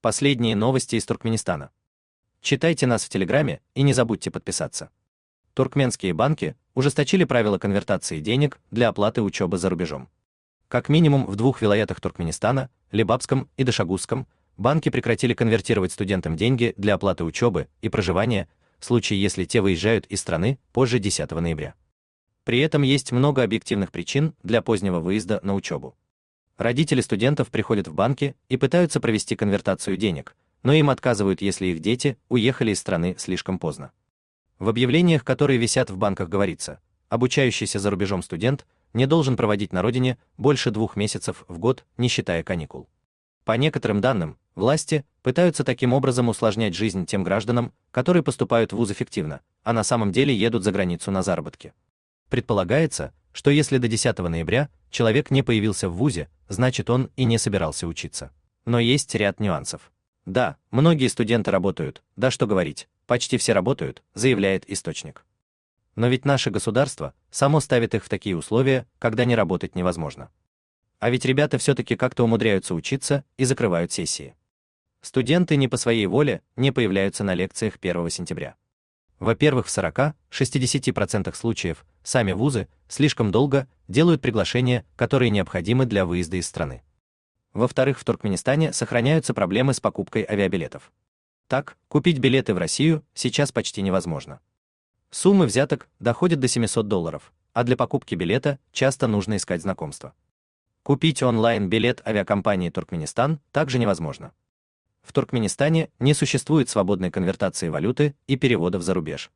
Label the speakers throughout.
Speaker 1: Последние новости из Туркменистана. Читайте нас в Телеграме и не забудьте подписаться. Туркменские банки ужесточили правила конвертации денег для оплаты учебы за рубежом. Как минимум в 2 вилаятах Туркменистана, Лебабском и Дашагузском, банки прекратили конвертировать студентам деньги для оплаты учебы и проживания в случае, если те выезжают из страны позже 10 ноября. При этом есть много объективных причин для позднего выезда на учебу. Родители студентов приходят в банки и пытаются провести конвертацию денег, но им отказывают, если их дети уехали из страны слишком поздно. В объявлениях, которые висят в банках, говорится: обучающийся за рубежом студент не должен проводить на родине больше 2 месяцев в год, не считая каникул. По некоторым данным, власти пытаются таким образом усложнять жизнь тем гражданам, которые поступают в вуз эффективно, а на самом деле едут за границу на заработки. Предполагается, что если до 10 ноября человек не появился в вузе, значит он и не собирался учиться. Но есть ряд нюансов. Да, многие студенты работают, да что говорить, почти все работают, заявляет источник. Но ведь наше государство само ставит их в такие условия, когда не работать невозможно. А ведь ребята все-таки как-то умудряются учиться и закрывают сессии. Студенты не по своей воле не появляются на лекциях 1 сентября. Во-первых, в 40-60% случаев сами вузы слишком долго делают приглашения, которые необходимы для выезда из страны. Во-вторых, в Туркменистане сохраняются проблемы с покупкой авиабилетов. Так, купить билеты в Россию сейчас почти невозможно. Суммы взяток доходят до $700, а для покупки билета часто нужно искать знакомства. Купить онлайн-билет авиакомпании Туркменистан также невозможно. В Туркменистане не существует свободной конвертации валюты и переводов за рубеж.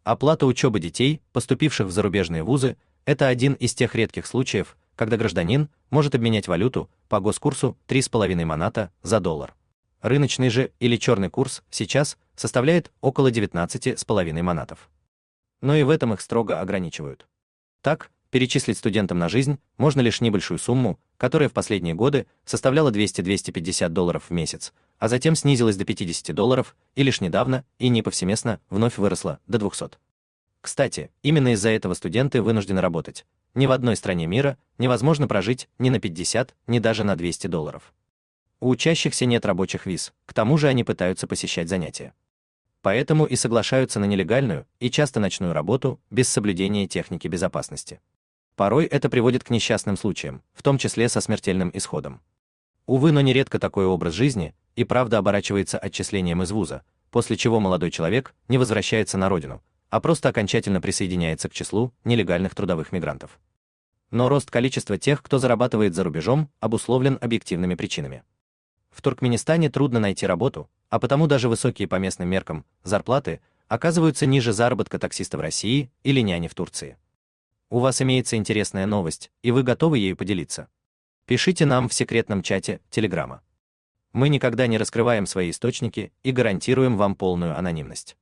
Speaker 1: Оплата учебы детей, поступивших в зарубежные вузы, это один из тех редких случаев, когда гражданин может обменять валюту по госкурсу 3,5 маната за доллар. Рыночный же или черный курс сейчас составляет около 19,5 манатов. Но и в этом их строго ограничивают. Так, перечислить студентам на жизнь можно лишь небольшую сумму, которая в последние годы составляла $200-250 в месяц, а затем снизилась до $50 и лишь недавно, и не повсеместно, вновь выросла до 200. Кстати, именно из-за этого студенты вынуждены работать. Ни в одной стране мира невозможно прожить ни на 50, ни даже на $200. У учащихся нет рабочих виз, к тому же они пытаются посещать занятия. Поэтому и соглашаются на нелегальную и часто ночную работу без соблюдения техники безопасности. Порой это приводит к несчастным случаям, в том числе со смертельным исходом. Увы, но нередко такой образ жизни и правда оборачивается отчислением из вуза, после чего молодой человек не возвращается на родину, а просто окончательно присоединяется к числу нелегальных трудовых мигрантов. Но рост количества тех, кто зарабатывает за рубежом, обусловлен объективными причинами. В Туркменистане трудно найти работу, а потому даже высокие по местным меркам зарплаты оказываются ниже заработка таксиста в России или няни в Турции. У вас имеется интересная новость, и вы готовы ею поделиться? Пишите нам в секретном чате Телеграма. Мы никогда не раскрываем свои источники и гарантируем вам полную анонимность.